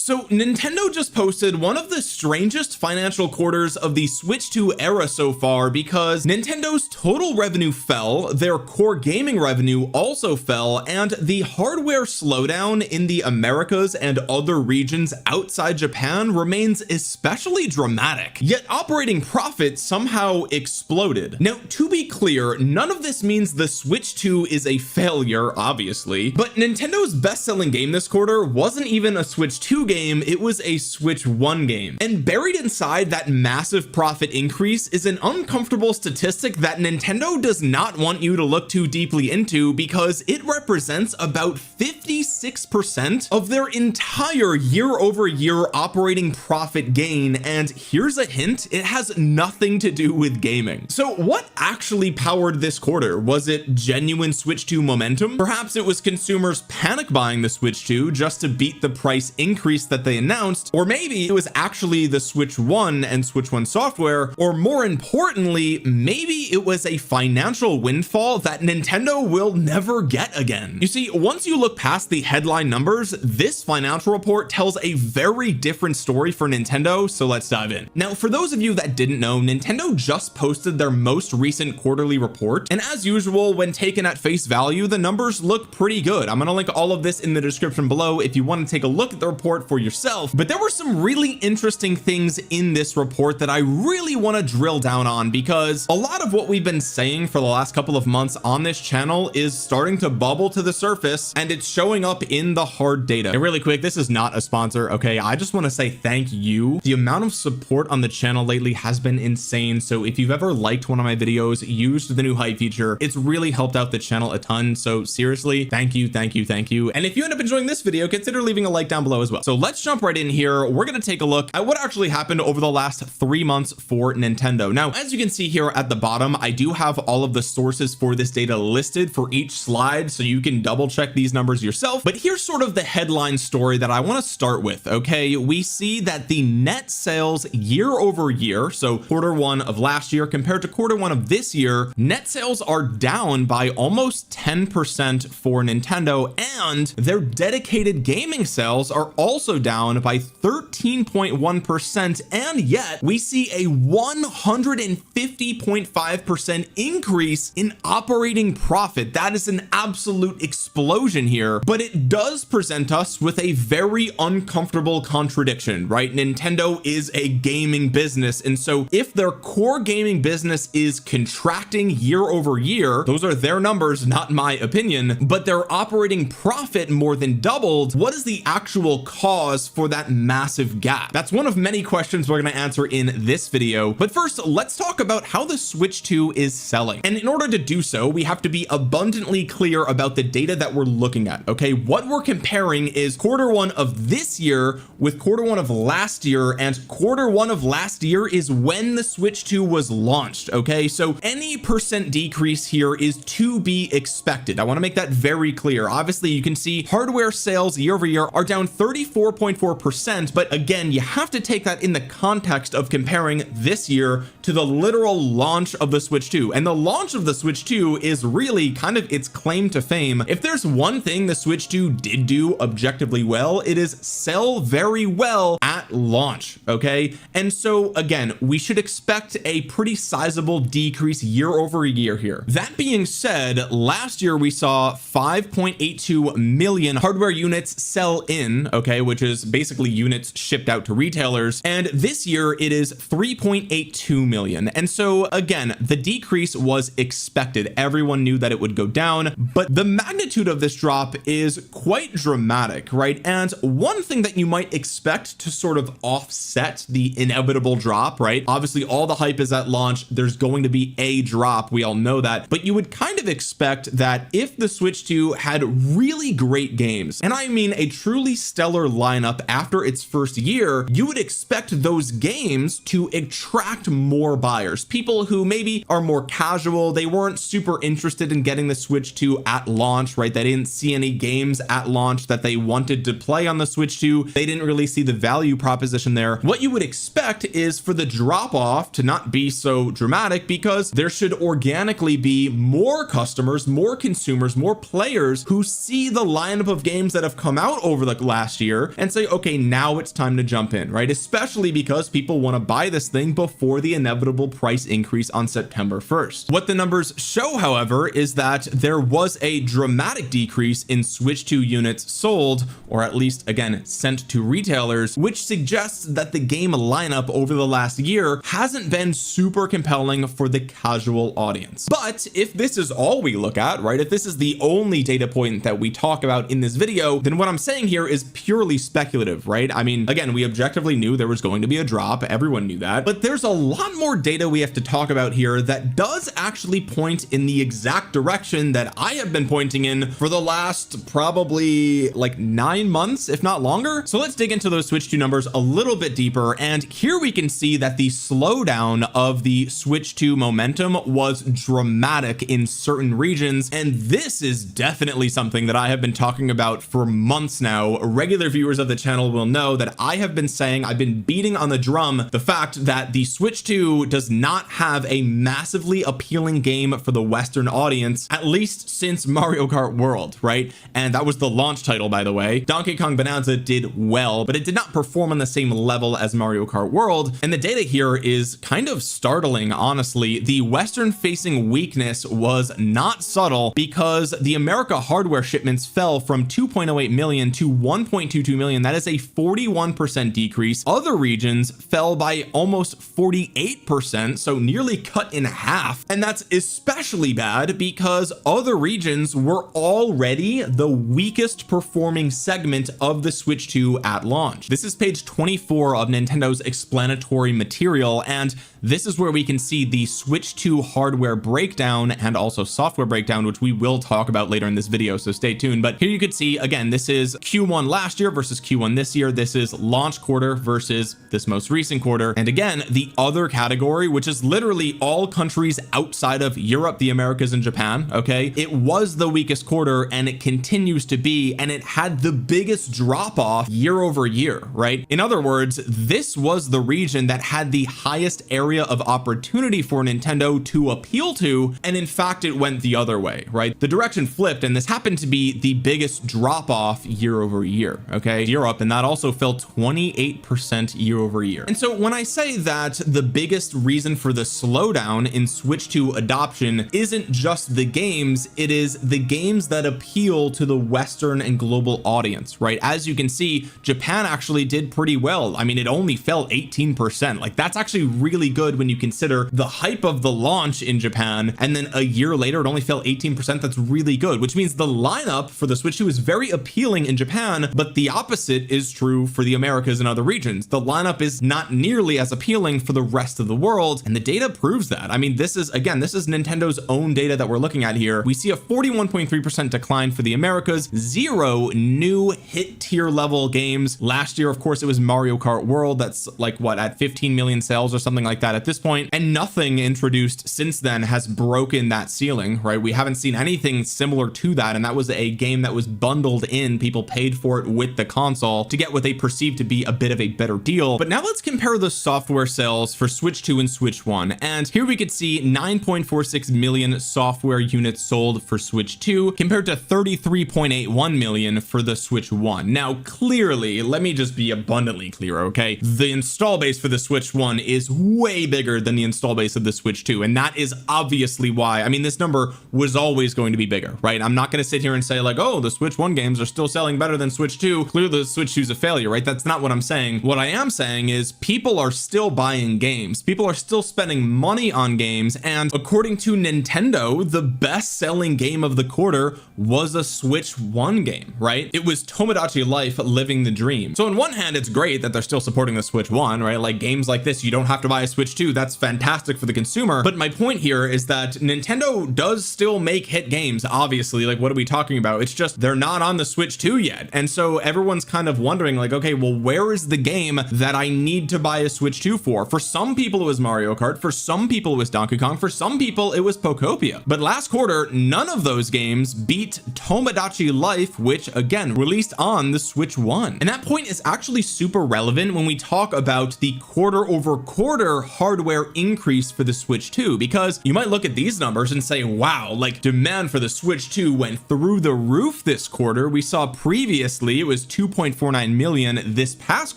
So Nintendo just posted one of the strangest financial quarters of the Switch 2 era so far, because Nintendo's total revenue fell, their core gaming revenue also fell, and the hardware slowdown in the Americas and other regions outside Japan remains especially dramatic. Yet operating profit somehow exploded. Now, to be clear, none of this means the Switch 2 is a failure, obviously, but Nintendo's best-selling game this quarter wasn't even a Switch 2 game, it was a Switch 1 game. And buried inside that massive profit increase is an uncomfortable statistic that Nintendo does not want you to look too deeply into, because it represents about 56% of their entire year-over-year operating profit gain, and here's a hint, it has nothing to do with gaming. So what actually powered this quarter? Was it genuine Switch 2 momentum? Perhaps it was consumers panic buying the Switch 2 just to beat the price increase that they announced, or maybe it was actually the Switch 1 and Switch 1 software, or more importantly, maybe it was a financial windfall that Nintendo will never get again. You see, once you look past the headline numbers, this financial report tells a very different story for Nintendo, so let's dive in. Now, for those of you that didn't know, Nintendo just posted their most recent quarterly report, and as usual, when taken at face value, the numbers look pretty good. I'm gonna link all of this in the description below if you want to take a look at the report for yourself, but there were some really interesting things in this report that I really want to drill down on, because a lot of what we've been saying for the last couple of months on this channel is starting to bubble to the surface, and it's showing up in the hard data. And really quick, this is not a sponsor, okay? I just want to say thank you. The amount of support on the channel lately has been insane, so if you've ever liked one of my videos, used the new hype feature, it's really helped out the channel a ton. So seriously, thank you, thank you, thank you. And if you end up enjoying this video, consider leaving a like down below as well. So let's jump right in here. We're going to take a look at what actually happened over the last 3 months for Nintendo. Now, as you can see here at the bottom, I do have all of the sources for this data listed for each slide, so you can double check these numbers yourself. But here's sort of the headline story that I want to start with. Okay, we see that the net sales year over year, so quarter one of last year compared to quarter one of this year, net sales are down by almost 10% for Nintendo, and their dedicated gaming sales are also down by 13.1%, and yet we see a 150.5% increase in operating profit. That is an absolute explosion here, but it does present us with a very uncomfortable contradiction, right? Nintendo is a gaming business, and so if their core gaming business is contracting year over year, those are their numbers, not my opinion, but their operating profit more than doubled, what is the actual cause for that massive gap? That's one of many questions we're going to answer in this video. But first, let's talk about how the Switch 2 is selling. And in order to do so, we have to be abundantly clear about the data that we're looking at. Okay, what we're comparing is quarter one of this year with quarter one of last year, and quarter one of last year is when the Switch 2 was launched. Okay, so any percent decrease here is to be expected. I want to make that very clear. Obviously, you can see hardware sales year over year are down 34.4%, but again, you have to take that in the context of comparing this year to the literal launch of the Switch 2. And the launch of the Switch 2 is really kind of its claim to fame. If there's one thing the Switch 2 did do objectively well, it is sell very well at launch. Okay, and so again, we should expect a pretty sizable decrease year over year here. That being said, last year we saw 5.82 million hardware units sell in, okay, which is basically units shipped out to retailers, and this year it is 3.82 million. And so again, the decrease was expected. Everyone knew that it would go down, but the magnitude of this drop is quite dramatic, right? And one thing that you might expect to sort of offset the inevitable drop, right? Obviously all the hype is at launch, there's going to be a drop, we all know that, but you would kind of expect that if the Switch 2 had really great games, and I mean a truly stellar lineup after its first year, you would expect those games to attract more buyers, people who maybe are more casual, they weren't super interested in getting the Switch 2 at launch, right? They didn't see any games at launch that they wanted to play on the Switch 2, they didn't really see the value proposition there. What you would expect is for the drop off to not be so dramatic, because there should organically be more customers, more consumers, more players who see the lineup of games that have come out over the last year, and say, okay, now it's time to jump in, right? Especially because people want to buy this thing before the inevitable price increase on September 1st. What the numbers show, however, is that there was a dramatic decrease in Switch 2 units sold, or at least again sent to retailers, which suggests that the game lineup over the last year hasn't been super compelling for the casual audience. But if this is all we look at, right, if this is the only data point that we talk about in this video, then what I'm saying here is purely speculative, right? I mean, again, we objectively knew there was going to be a drop, everyone knew that, but there's a lot more data we have to talk about here that does actually point in the exact direction that I have been pointing in for the last probably like 9 months, if not longer. So let's dig into those Switch 2 numbers a little bit deeper, and here we can see that the slowdown of the Switch 2 momentum was dramatic in certain regions, and this is definitely something that I have been talking about for months now. Regular viewers of the channel will know that I have been saying, I've been beating on the drum the fact that the Switch 2 does not have a massively appealing game for the Western audience, at least since Mario Kart World, right? And that was the launch title, by the way. Donkey Kong Bonanza did well, but it did not perform on the same level as Mario Kart World, and the data here is kind of startling, honestly. The Western facing weakness was not subtle, because the America hardware shipments fell from 2.08 million to 1.22 million. That is a 41% decrease. Other regions fell by almost 48%, so nearly cut in half, and that's especially bad because other regions were already the weakest performing segment of the Switch 2 at launch. This is page 24 of Nintendo's explanatory material, and this is where we can see the Switch 2 hardware breakdown and also software breakdown, which we will talk about later in this video, so stay tuned. But here you could see, again, this is Q1 last year versus Q1 this year. This is launch quarter versus this most recent quarter, and again, the other category, which is literally all countries outside of Europe, the Americas, and Japan, okay, it was the weakest quarter, and it continues to be, and it had the biggest drop off year over year, right? In other words, this was the region that had the highest area of opportunity for Nintendo to appeal to, and in fact it went the other way, right? The direction flipped, and this happened to be the biggest drop off year over year, okay, Europe, and that also fell 28% year over year. And so when I say that the biggest reason for the slowdown in Switch 2 adoption isn't just the games, it is the games that appeal to the Western and global audience, right? As you can see, Japan actually did pretty well. I mean, it only fell 18%. Like, that's actually really good when you consider the hype of the launch in Japan, and then a year later it only fell 18%. That's really good, which means the lineup for the Switch 2 is very appealing in Japan, but the opposite is true for the Americas and other regions. The lineup is not nearly as appealing for the rest of the world, and the data proves that. I mean, this is, again, this is Nintendo's own data that we're looking at here. We see a 41.3% decline for the Americas, 0 new hit tier level games. Last year, of course, it was Mario Kart World, that's like what, at 15 million sales or something like that at this point, and nothing introduced since then has broken that ceiling, right? We haven't seen anything similar to that, and that was a game that was bundled in. People paid for it with the console to get what they perceived to be a bit of a better deal. But now let's compare the software sales for Switch 2 and Switch 1, and here we could see 9.46 million software units sold for Switch 2 compared to 33.81 million for the Switch 1. Now clearly, let me just be abundantly clear, okay, the install base for the Switch 1 is way bigger than the install base of the Switch 2, and that is obviously why, I mean, this number was always going to be bigger, right? I'm not going to sit here and say like, oh, the Switch 1 games are still selling better than Switch 2, clearly the Switch 2 is a failure, right? That's not what I'm saying. What I am saying is people are still buying games, people are still spending money on games, and according to Nintendo, the best selling game of the quarter was a Switch 1 game, right? It was Tomodachi Life, Living the Dream. So on one hand, it's great that they're still supporting the Switch 1, right? Like games like this, you don't have to buy a Switch 2. That's fantastic for the consumer. But my point here is that Nintendo does still make hit games, obviously. Like, what are we talking about? It's just they're not on the Switch 2 yet. And so everyone's kind of wondering like, okay, well, where is the game that I need to buy a Switch 2 for? For some people, it was Mario Kart. For some people, it was Donkey Kong. For some people, it was Pokopia. But last quarter, none of those games beat Tomodachi Life, which again, released on the Switch 1. And that point is actually super relevant when we talk about the quarter over quarter hardware increase for the Switch 2, because you might look at these numbers and say, wow, like demand for the Switch 2 went through the roof this quarter. We saw previously it was 2.49 million. This past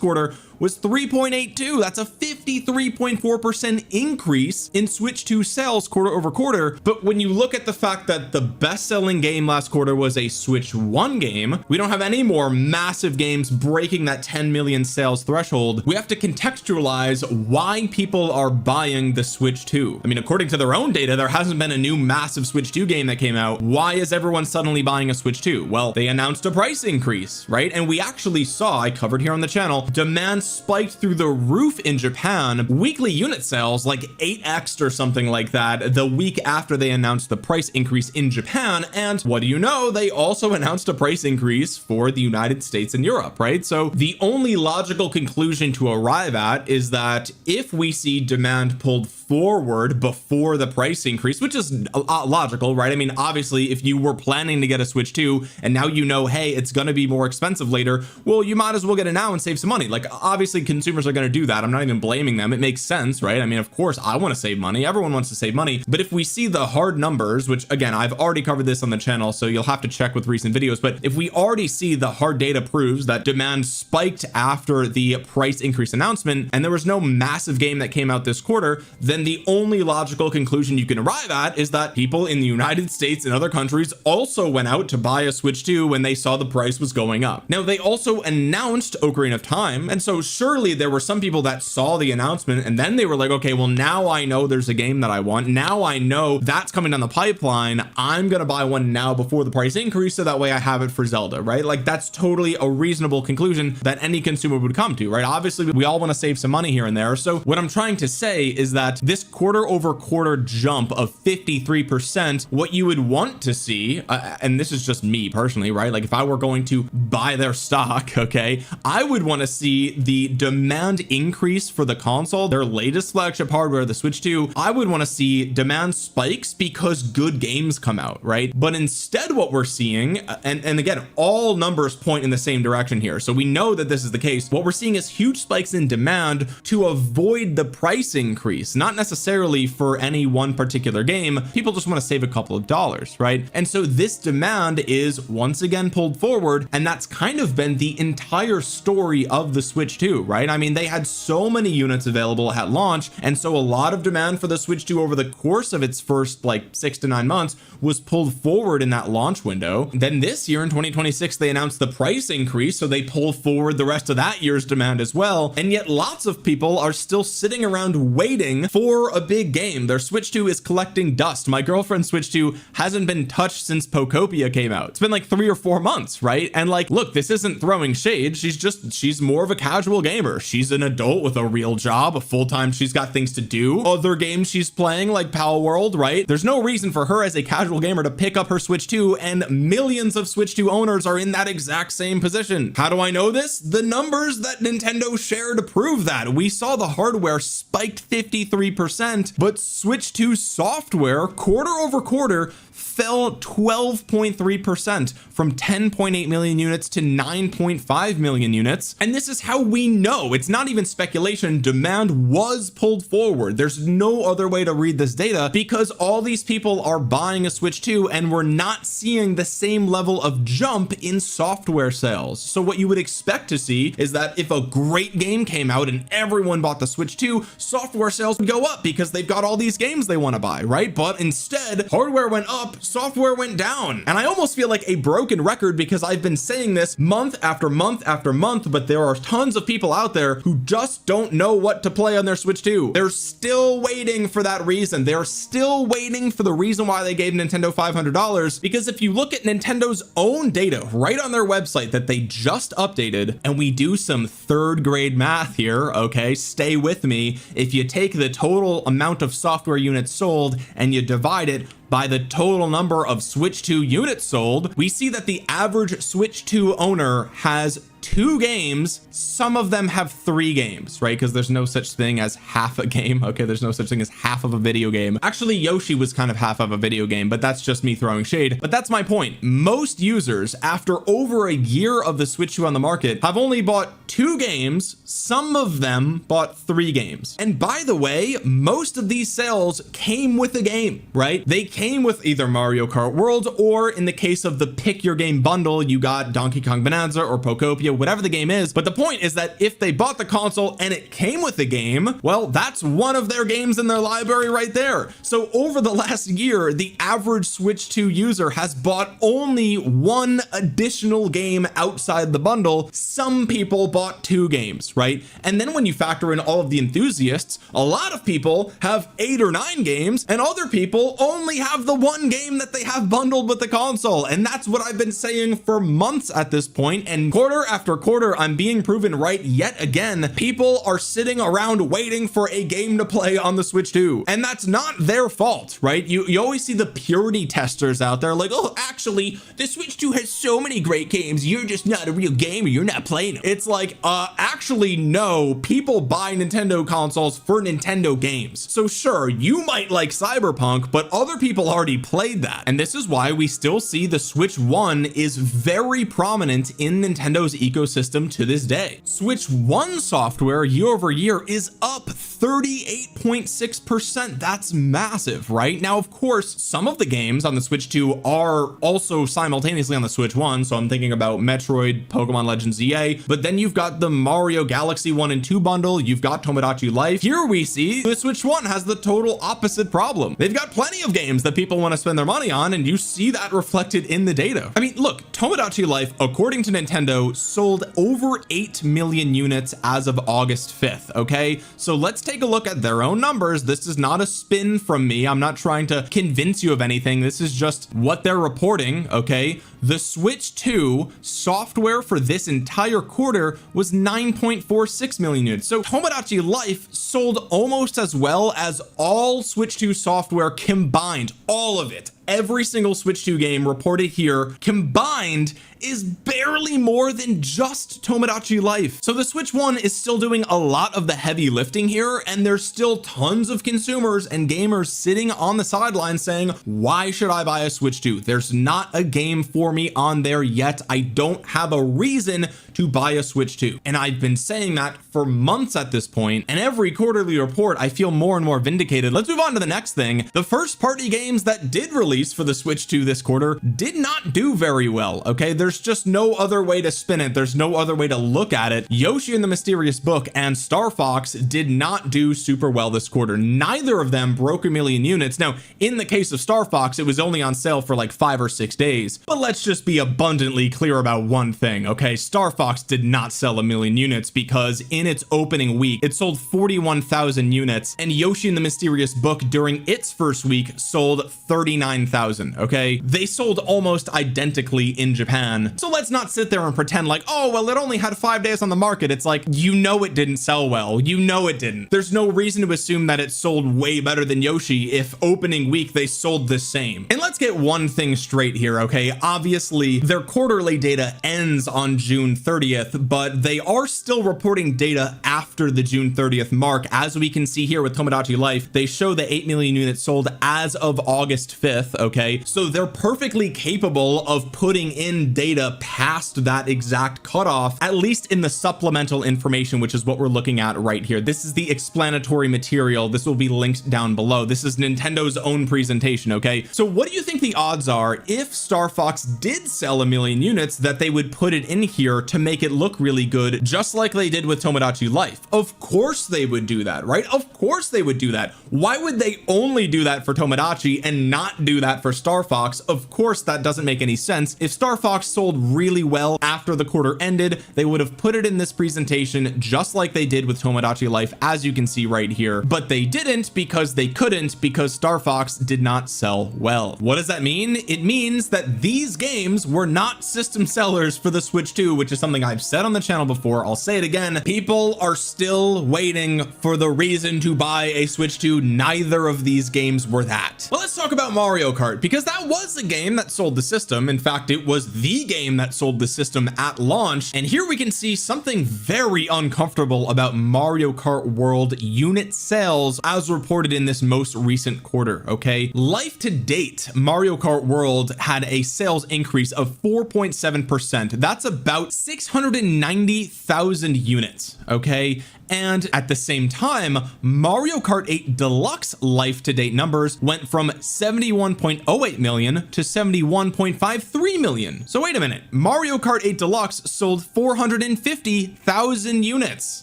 quarter was 3.82. That's a 53.4% increase in Switch 2 sales quarter over quarter. But when you look at the fact that the best-selling game last quarter was a Switch 1 game, we don't have any more massive games breaking that 10 million sales threshold. We have to contextualize why people are buying the Switch 2. I mean, according to their own data, there hasn't been a new massive Switch 2 game that came out. Why is everyone suddenly buying a Switch 2? Well, they announced a price increase, right? And we actually saw, I covered here on the channel, demand spiked through the roof in Japan. Weekly unit sales like 8x or something like that the week after they announced the price increase in Japan. And what do you know, they also announced a price increase for the United States and Europe, right? So the only logical conclusion to arrive at is that if we see demand pulled forward before the price increase, which is logical, right? I mean, obviously if you were planning to get a Switch 2 and now you know, hey, it's going to be more expensive later, well, you might as well get it now and save some money. Like, obviously consumers are going to do that. I'm not even blaming them. It makes sense, right? I mean, of course I want to save money. Everyone wants to save money. But if we see the hard numbers, which again, I've already covered this on the channel, so you'll have to check with recent videos. But if we already see the hard data proves that demand spiked after the price increase announcement, and there was no massive game that came out this quarter, then the only logical conclusion you can arrive at is that people in the United States and other countries also went out to buy a Switch 2 when they saw the price was going up. Now, they also announced Ocarina of Time, and so surely there were some people that saw the announcement and then they were like, okay, well, now I know there's a game that I want. Now I know that's coming down the pipeline. I'm gonna buy one now before the price increase, so that way I have it for Zelda, right? Like, that's totally a reasonable conclusion that any consumer would come to, right? Obviously we all want to save some money here and there. So what I'm trying to say is that this quarter over quarter jump of 53%, what you would want to see, and this is just me personally, right? Like, if I were going to buy their stock, okay, I would want to see the demand increase for the console, their latest flagship hardware, the Switch 2. I would want to see demand spikes because good games come out, right? But instead what we're seeing, and again, all numbers point in the same direction here, so we know that this is the case. What we're seeing is huge spikes in demand to avoid the price increase, not necessarily for any one particular game. People just want to save a couple of dollars, right? And so this demand is once again pulled forward, and that's kind of been the entire story of the Switch 2, right? I mean, they had so many units available at launch, and so a lot of demand for the Switch 2 over the course of its first like 6 to 9 months was pulled forward in that launch window. Then this year in 2026 they announced the price increase, so they pull forward the rest of that year's demand as well. And yet lots of people are still sitting around waiting for a big game. Their Switch 2 is collecting dust. My girlfriend's Switch 2 hasn't been touched since Pokopia came out. It's been like 3 or 4 months, right? And like, look, this isn't throwing shade. She's more of a casual gamer. She's an adult with a real job, a full-time, she's got things to do, other games she's playing like Pal World, right? There's no reason for her as a casual gamer to pick up her Switch 2, and millions of Switch 2 owners are in that exact same position. How do I know this? The numbers that Nintendo shared prove that. We saw the hardware spiked 53%, but Switch 2 software quarter over quarter fell 12.3% from 10.8 million units to 9.5 million units. And this is how we know, it's not even speculation, demand was pulled forward. There's no other way to read this data, because all these people are buying a Switch 2 and we're not seeing the same level of jump in software sales. So what you would expect to see is that if a great game came out and everyone bought the Switch 2, software sales would go up because they've got all these games they want to buy, right? But instead, hardware went up, software went down. And I almost feel like a broken record because I've been saying this month after month after month, but there are tons of people out there who just don't know what to play on their Switch 2. They're still waiting for that reason. They're still waiting for the reason why they gave Nintendo $500, because if you look at Nintendo's own data right on their website that they just updated, and we do some third grade math here, okay, stay with me. If you take the total amount of software units sold and you divide it by the total number of Switch 2 units sold, we see that the average Switch 2 owner has 2 games. Some of them have 3 games, right? Because there's no such thing as half a game. Okay, there's no such thing as half of a video game. Actually, Yoshi was kind of half of a video game, but that's just me throwing shade. But that's my point. Most users, after over a year of the Switch 2 on the market, have only bought 2 games. Some of them bought 3 games. And by the way, most of these sales came with a game, right? They came with either Mario Kart World, or in the case of the Pick Your Game bundle, you got Donkey Kong Bonanza or Pokopia, video, whatever the game is. But the point is that if they bought the console and it came with the game, well, that's one of their games in their library right there. So over the last year, the average Switch 2 user has bought only one additional game outside the bundle. Some people bought 2 games, right? And then when you factor in all of the enthusiasts, a lot of people have 8 or 9 games, and other people only have the one game that they have bundled with the console. And that's what I've been saying for months at this point, and quarter after quarter I'm being proven right yet again. People are sitting around waiting for a game to play on the Switch 2, and that's not their fault, right? You always see the purity testers out there like, oh, actually the Switch 2 has so many great games, you're just not a real gamer, you're not playing them. It's like, actually no, people buy Nintendo consoles for Nintendo games. So sure, you might like Cyberpunk, but other people already played that. And this is why we still see the Switch 1 is very prominent in Nintendo's ecosystem to this day. Switch 1 software year over year is up 38.6%. That's massive, right? Now, of course, some of the games on the Switch 2 are also simultaneously on the Switch 1. So I'm thinking about Metroid, Pokemon Legends ZA, but then you've got the Mario Galaxy 1 and 2 bundle, you've got Tomodachi Life. Here we see the Switch 1 has the total opposite problem. They've got plenty of games that people want to spend their money on, and you see that reflected in the data. I mean, look, Tomodachi Life, according to Nintendo, sold over 8 million units as of August 5th. Okay, so let's take a look at their own numbers. This is not a spin from me. I'm not trying to convince you of anything. This is just what they're reporting. Okay, the Switch 2 software for this entire quarter was 9.46 million units. So Tomodachi Life sold almost as well as all Switch 2 software combined, all of it. Every single Switch 2 game reported here combined is barely more than just Tomodachi Life. So the Switch 1 is still doing a lot of the heavy lifting here, and there's still tons of consumers and gamers sitting on the sidelines saying, why should I buy a Switch 2? There's not a game for me on there yet. I don't have a reason to buy a Switch 2. And I've been saying that for months at this point, and every quarterly report I feel more and more vindicated. Let's move on to the next thing. The first party games that did release for the Switch 2 this quarter did not do very well. Okay, there's just no other way to spin it. There's no other way to look at it. Yoshi and the Mysterious Book and Star Fox did not do super well this quarter. Neither of them broke 1 million units. Now, in the case of Star Fox, it was only on sale for like 5 or 6 days. But let's just be abundantly clear about one thing. Okay, Star Fox did not sell 1 million units because in its opening week, it sold 41,000 units, and Yoshi and the Mysterious Book during its first week sold 39,000. Okay, they sold almost identically in Japan. So let's not sit there and pretend like, oh, well, it only had 5 days on the market. It's like, you know, it didn't sell well. You know, it didn't. There's no reason to assume that it sold way better than Yoshi if opening week they sold the same. And let's get one thing straight here. Okay, obviously their quarterly data ends on June 30th, but they are still reporting data after the June 30th mark. As we can see here with Tomodachi Life, they show the 8 million units sold as of August 5th. Okay, so they're perfectly capable of putting in data past that exact cutoff, at least in the supplemental information, which is what we're looking at right here. This is the explanatory material. This will be linked down below. This is Nintendo's own presentation. Okay, so what do you think the odds are if Star Fox did sell 1 million units that they would put it in here to make it look really good, just like they did with Tomodachi Life? Of course they would do that, right? Of course they would do that. Why would they only do that for Tomodachi and not do that for Star Fox? Of course that doesn't make any sense. If Star Fox sold really well after the quarter ended, they would have put it in this presentation just like they did with Tomodachi Life, as you can see right here, but they didn't because they couldn't, because Star Fox did not sell well. What does that mean? It means that these games were not system sellers for the Switch 2, which is something I've said on the channel before. I'll say it again. People are still waiting for the reason to buy a Switch 2. Neither of these games were that. Well, let's talk about Mario Kart, because that was a game that sold the system. In fact, it was the game that sold the system at launch. And here we can see something very uncomfortable about Mario Kart World unit sales as reported in this most recent quarter. Okay, life to date, Mario Kart World had a sales increase of 4.7%. That's about 690,000 units. Okay, and at the same time, Mario Kart 8 Deluxe life to date numbers went from 71.08 million to 71.53 million. So wait a minute, Mario Kart 8 Deluxe sold 450,000 units.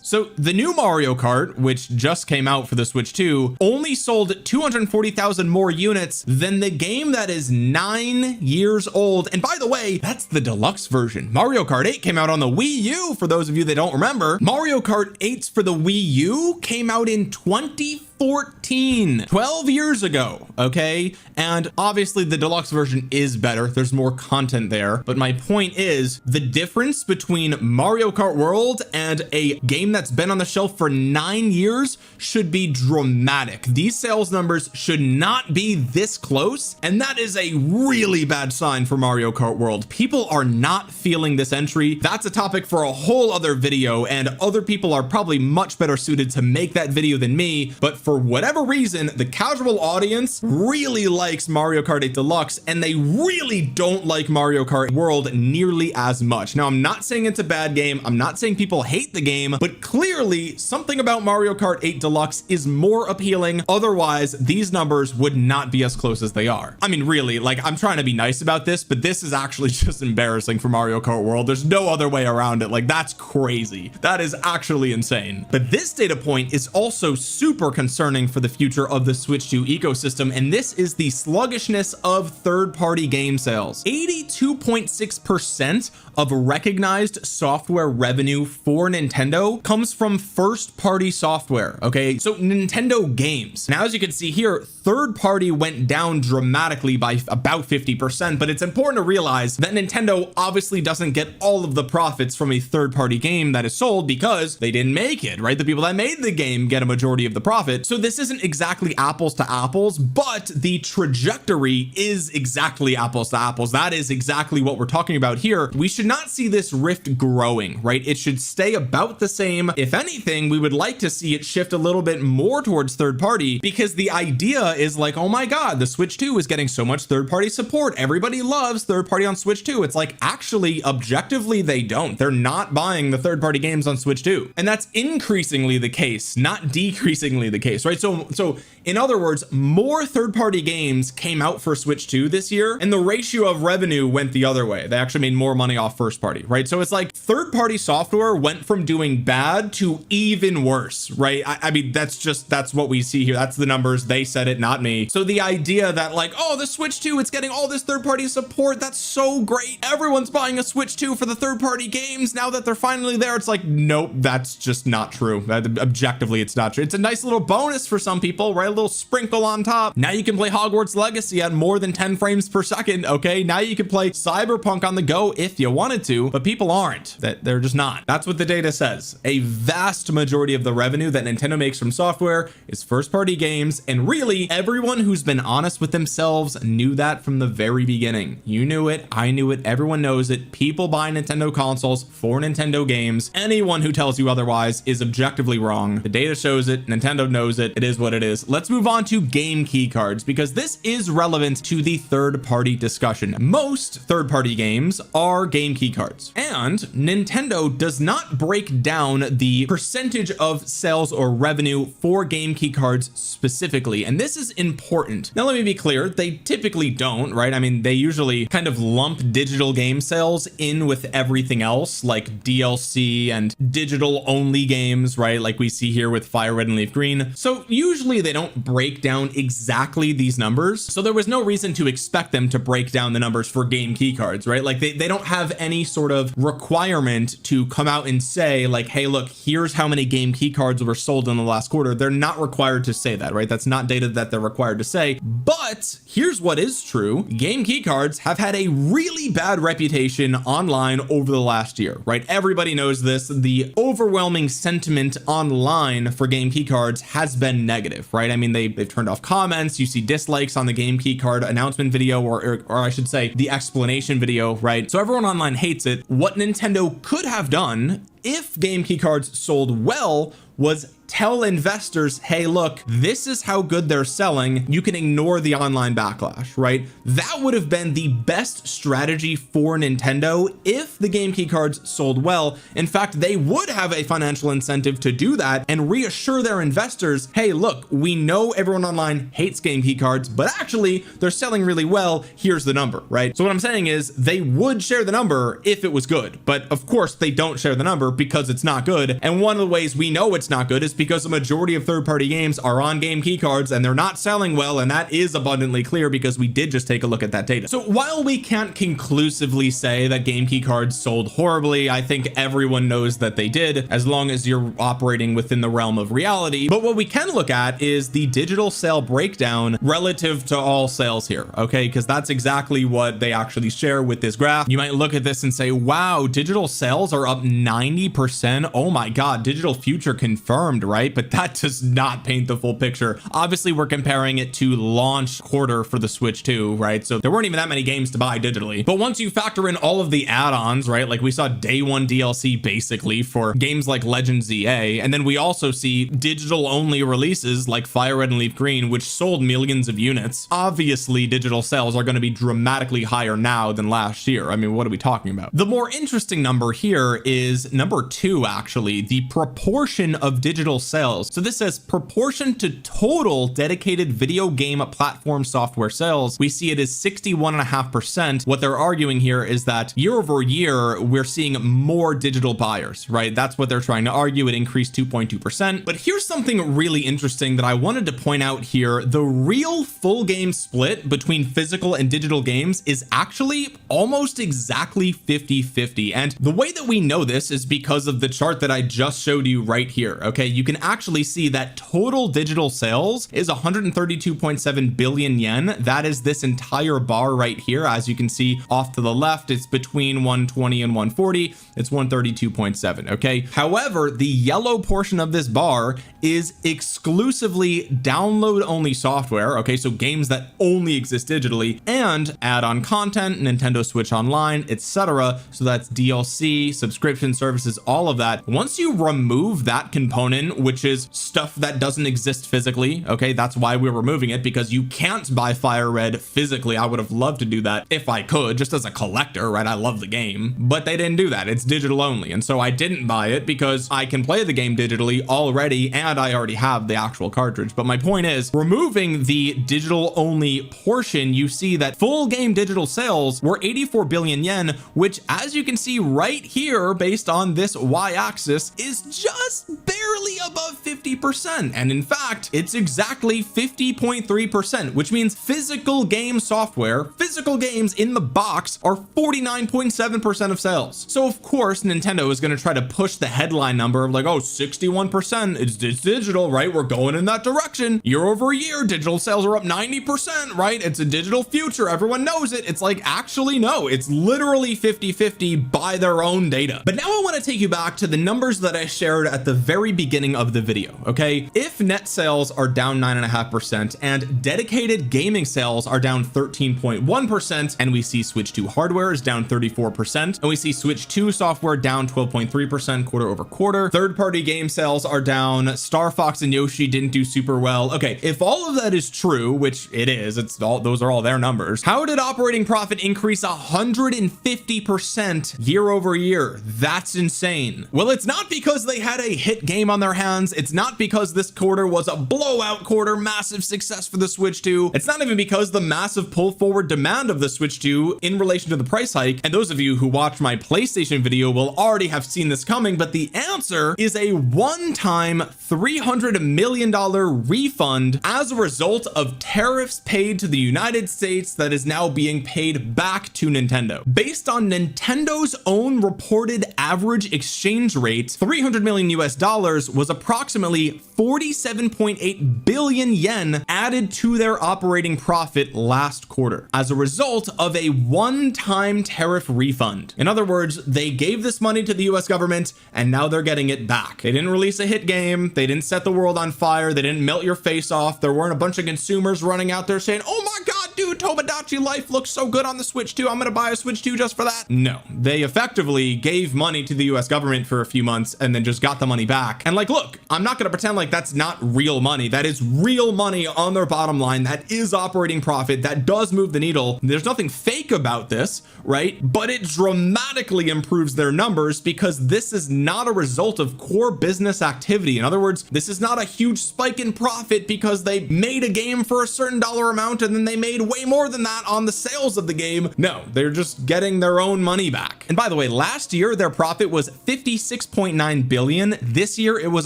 So the new Mario Kart, which just came out for the Switch 2, only sold 240,000 more units than the game that is 9 years old. And by the way, that's the deluxe version. Mario Kart 8 came out on the Wii U, for those of you that don't remember. Mario Kart 8 for the Wii U came out in 2014, 12 years ago, okay? And obviously the deluxe version is better. There's more content there. But my point is, the difference between Mario Kart World and a game that's been on the shelf for 9 years should be dramatic. These sales numbers should not be this close, and that is a really bad sign for Mario Kart World. People are not feeling this entry. That's a topic for a whole other video, and other people are probably much better suited to make that video than me. But for whatever reason, the casual audience really likes Mario Kart 8 Deluxe, and they really don't like Mario Kart World nearly as much. Now, I'm not saying it's a bad game. I'm not saying people hate the game, but clearly something about Mario Kart 8 Deluxe is more appealing. Otherwise, these numbers would not be as close as they are. I mean, really, like, I'm trying to be nice about this, but this is actually just embarrassing for Mario Kart World. There's no other way around it. Like, that's crazy. That is actually insane. But this data point is also super concerning for the future of the Switch 2 ecosystem, and this is the sluggishness of third-party game sales. 82.6% of recognized software revenue for Nintendo comes from first-party software, okay? So Nintendo games. Now, as you can see here, third-party went down dramatically by about 50%, but it's important to realize that Nintendo obviously doesn't get all of the profits from a third-party game that is sold because they didn't make it, right? The people that made the game get a majority of the profit. So this isn't exactly apples to apples, but the trajectory is exactly apples to apples. That is exactly what we're talking about here. We should not see this rift growing, right? It should stay about the same. If anything, we would like to see it shift a little bit more towards third party, because the idea is like, oh my God, the Switch 2 is getting so much third party support. Everybody loves third party on Switch 2. It's like, actually, objectively, they don't. They're not buying the third party games on Switch 2. And that's increasingly the case, not decreasingly the case, right? So in other words, more third party games came out for Switch 2 this year, and the ratio of revenue went the other way. They actually made more money off first party, right? So it's like third party software went from doing bad to even worse, right? I mean, that's what we see here. That's the numbers. They said it, not me. So the idea that like, oh, the Switch 2, it's getting all this third party support. That's so great. Everyone's buying a Switch 2 for the third party games now that they're finally there. It's like, nope, that's just not true. Objectively, it's not true. It's a nice little bonus for some people, right? A little sprinkle on top. Now you can play Hogwarts Legacy at more than 10 frames per second. Okay. Now you can play Cyberpunk on the go if you wanted to, but people aren't. They're just not. That's what the data says. A vast majority of the revenue that Nintendo makes from software is first party games. And really, everyone who's been honest with themselves knew that from the very beginning. You knew it. I knew it. Everyone knows it. People buy Nintendo consoles for Nintendo games. Anyone who tells you otherwise is objectively wrong. The data shows it. Nintendo knows it. It is what it is. Let's move on to game key cards, because this is relevant to the third party discussion. Most third party games are game key cards, and Nintendo does not break down the percentage of sales or revenue for game key cards specifically. And this is important. Now, let me be clear. They typically don't, right? I mean, they usually kind of lump digital game sales in with everything else, like DLC and digital only games, right? Like we see here with Fire Red and Leaf Green. So usually they don't break down exactly these numbers. So there was no reason to expect them to break down the numbers for game key cards, right? Like they don't have any sort of requirement to come out and say like, hey, look, here's how many game key cards were sold in the last quarter. They're not required to say that, right? That's not data that they're required to say. But here's what is true. Game key cards have had a really bad reputation online over the last year, right? Everybody knows this. The overwhelming sentiment online for game key cards has been negative, right? I mean, they've turned off comments. You see dislikes on the game key card announcement video, or I should say the explanation video, right? So everyone online hates it. What Nintendo could have done if game key cards sold well was tell investors, hey, look, this is how good they're selling. You can ignore the online backlash, right? That would have been the best strategy for Nintendo if the game key cards sold well. In fact, they would have a financial incentive to do that and reassure their investors, hey, look, we know everyone online hates game key cards, but actually they're selling really well. Here's the number, right? So what I'm saying is they would share the number if it was good, but of course they don't share the number because it's not good. And one of the ways we know it's not good is because the majority of third-party games are on game key cards and they're not selling well, and that is abundantly clear because we did just take a look at that data. So while we can't conclusively say that game key cards sold horribly, I think everyone knows that they did, as long as you're operating within the realm of reality. But what we can look at is the digital sale breakdown relative to all sales here, okay? Because that's exactly what they actually share with this graph. You might look at this and say, wow, digital sales are up 90%. Oh my God, digital future confirmed, right? But that does not paint the full picture. Obviously, we're comparing it to launch quarter for the Switch 2, right? So there weren't even that many games to buy digitally. But once you factor in all of the add-ons, right? Like we saw day one DLC basically for games like Legend ZA. And then we also see digital only releases like Fire Red and Leaf Green, which sold millions of units. Obviously, digital sales are going to be dramatically higher now than last year. I mean, what are we talking about? The more interesting number here is number 2, actually, the proportion of digital sales. So this says proportion to total dedicated video game platform software sales. We see it as 61.5%. What they're arguing here is that year over year, we're seeing more digital buyers, right? That's what they're trying to argue. It increased 2.2%. But here's something really interesting that I wanted to point out here. The real full game split between physical and digital games is actually almost exactly 50-50. And the way that we know this is because of the chart that I just showed you right here. Okay, you can actually see that total digital sales is 132.7 billion yen. That is this entire bar right here. As you can see off to the left, it's between 120 and 140. It's 132.7. Okay, however, the yellow portion of this bar is exclusively download only software. Okay, so games that only exist digitally, and add-on content, Nintendo Switch Online, etc. So that's DLC, subscription services, all of that. Once you remove that component, which is stuff that doesn't exist physically, okay, that's why we're removing it, because you can't buy Fire Red physically. I would have loved to do that if I could, just as a collector, right? I love the game, but they didn't do that. It's digital only, and so I didn't buy it because I can play the game digitally already, and I already have the actual cartridge. But my point is, removing the digital only portion, you see that full game digital sales were 84 billion yen, which, as you can see right here, based on this y-axis, is just barely above 50%. And in fact, it's exactly 50.3%, which means physical game software, physical games in the box, are 49.7% of sales. So of course, Nintendo is going to try to push the headline number of like, oh, 61%, it's digital, right? We're going in that direction. Year over year, digital sales are up 90%, right? It's a digital future. Everyone knows it. It's like, actually, no, it's literally 50-50 by their own data. But now I want to take you back to the numbers that I shared at the very beginning of the video. Okay, if net sales are down 9.5% and dedicated gaming sales are down 13.1%, and we see Switch 2 hardware is down 34%, and we see Switch 2 software down 12.3% quarter over quarter, third-party game sales are down, Star Fox and Yoshi didn't do super well. Okay, if all of that is true, which it is, it's all, those are all their numbers, how did operating profit increase 150% year over year? That's insane. Well, it's not because they had a hit game on their hands. It's not because this quarter was a blowout quarter, massive success for the Switch 2. It's not even because the massive pull forward demand of the Switch 2 in relation to the price hike. And those of you who watched my PlayStation video will already have seen this coming, but the answer is a one-time $300 million refund as a result of tariffs paid to the United States that is now being paid back to Nintendo. Based on Nintendo's own reported average exchange rate, 300 million US dollars was approximately 47.8 billion yen added to their operating profit last quarter as a result of a one-time tariff refund. In other words, they gave this money to the US government and now they're getting it back. They didn't release a hit game. They didn't set the world on fire. They didn't melt your face off. There weren't a bunch of consumers running out there saying, oh my God, dude, Tomodachi Life looks so good on the Switch 2, I'm gonna buy a Switch 2 just for that. No, they effectively gave money to the US government for a few months and then just got the money back. And like, look, I'm not gonna pretend like that's not real money. That is real money on their bottom line. That is operating profit. That does move the needle. There's nothing fake about this, right? But it dramatically improves their numbers because this is not a result of core business activity. In other words, this is not a huge spike in profit because they made a game for a certain dollar amount and then they made way more than that on the sales of the game. No, they're just getting their own money back. And by the way, last year their profit was 56.9 billion. This year it was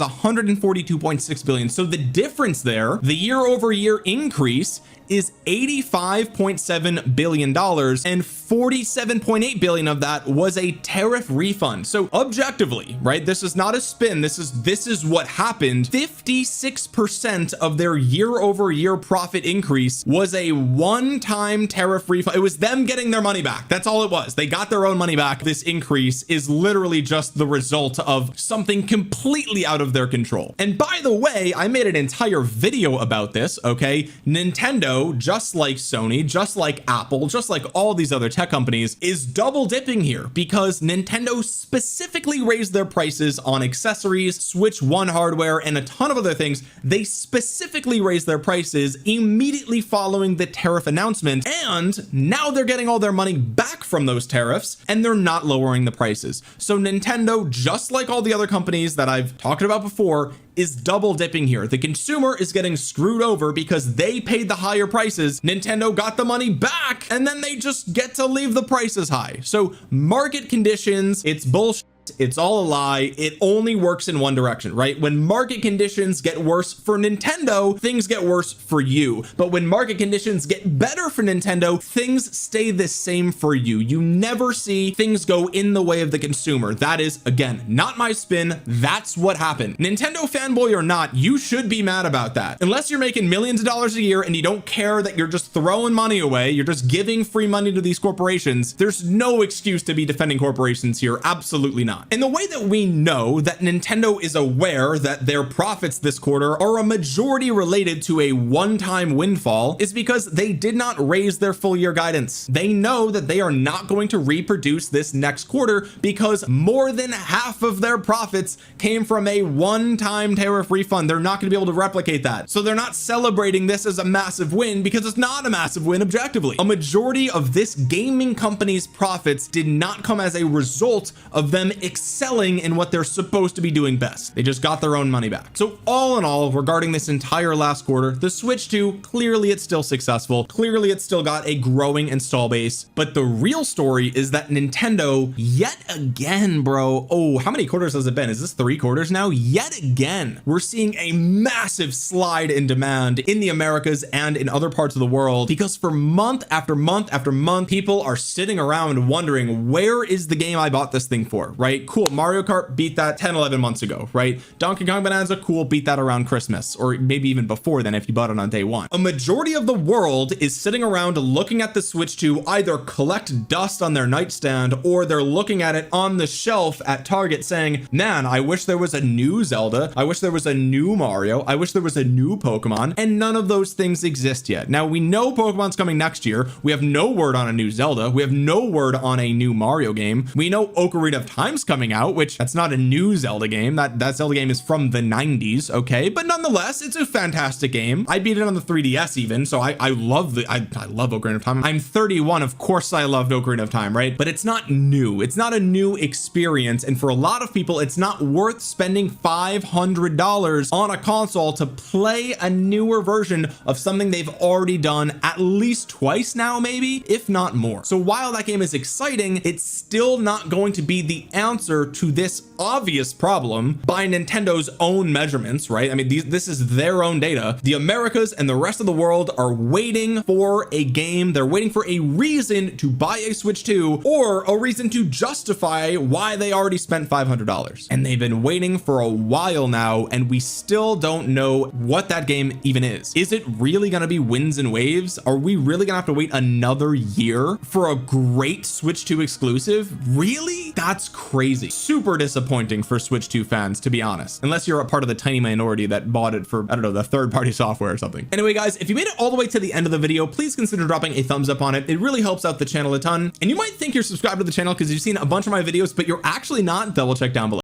142.6 billion. So the difference there, the year over year increase, is $85.7 billion, and 47.8 billion of that was a tariff refund. So objectively, right, this is not a spin, this is what happened. 56% of their year over year profit increase was a one-time tariff refund. It was them getting their money back. That's all it was. They got their own money back. This increase is literally just the result of something completely out of their control. And by the way, I made an entire video about this. Okay, Nintendo, just like Sony, just like Apple, just like all these other tech companies, is double dipping here because Nintendo specifically raised their prices on accessories, Switch 1 hardware, and a ton of other things. They specifically raised their prices immediately following the tariff announcement, and now they're getting all their money back from those tariffs and they're not lowering the prices. So Nintendo, just like all the other companies that I've talked about before, is double dipping here. The consumer is getting screwed over because they paid the higher prices. Nintendo got the money back and then they just get to leave the prices high. So market conditions, it's bullshit. It's all a lie. It only works in one direction, right? When market conditions get worse for Nintendo, things get worse for you. But when market conditions get better for Nintendo, things stay the same for you. You never see things go in the way of the consumer. That is, again, not my spin. That's what happened. Nintendo fanboy or not, you should be mad about that. Unless you're making millions of dollars a year and you don't care that you're just throwing money away, you're just giving free money to these corporations, there's no excuse to be defending corporations here. Absolutely not. And the way that we know that Nintendo is aware that their profits this quarter are a majority related to a one-time windfall is because they did not raise their full year guidance. They know that they are not going to reproduce this next quarter because more than half of their profits came from a one-time tariff refund. They're not going to be able to replicate that. So they're not celebrating this as a massive win because it's not a massive win objectively. A majority of this gaming company's profits did not come as a result of them excelling in what they're supposed to be doing best. They just got their own money back. So all in all, regarding this entire last quarter, the Switch 2, clearly it's still successful. Clearly it's still got a growing install base, but the real story is that Nintendo, yet again, bro, oh, how many quarters has it been? Is this 3 quarters now? Yet again, we're seeing a massive slide in demand in the Americas and in other parts of the world because for month after month after month, people are sitting around wondering, where is the game I bought this thing for, right? Cool, Mario Kart beat that 10-11 months ago, right? Donkey Kong Bonanza, cool, beat that around Christmas, or maybe even before then if you bought it on day one. A majority of the world is sitting around looking at the Switch to either collect dust on their nightstand or they're looking at it on the shelf at Target saying, man, I wish there was a new Zelda, I wish there was a new Mario, I wish there was a new Pokemon, and none of those things exist yet. Now we know Pokemon's coming next year. We have no word on a new Zelda. We have no word on a new Mario game. We know Ocarina of Time's coming out, which that's not a new Zelda game. That Zelda game is from the 90s, okay, but nonetheless it's a fantastic game. I beat it on the 3DS even, so I love Ocarina of Time. I'm 31, of course I loved Ocarina of Time, right? But it's not new. It's not a new experience, and for a lot of people it's not worth spending $500 on a console to play a newer version of something they've already done at least twice now, maybe if not more. So while that game is exciting, it's still not going to be the answer to this obvious problem by Nintendo's own measurements, right? I mean, this is their own data. The Americas and the rest of the world are waiting for a game. They're waiting for a reason to buy a Switch 2 or a reason to justify why they already spent $500. And they've been waiting for a while now, and we still don't know what that game even is. Is it really going to be Winds and Waves? Are we really going to have to wait another year for a great Switch 2 exclusive? Really? That's crazy. crazy. Super disappointing for Switch 2 fans, to be honest, unless you're a part of the tiny minority that bought it for, I don't know, the third-party software or something. Anyway, guys, if you made it all the way to the end of the video, please consider dropping a thumbs up on it. It really helps out the channel a ton. And you might think you're subscribed to the channel because you've seen a bunch of my videos, but you're actually not. Double check down below.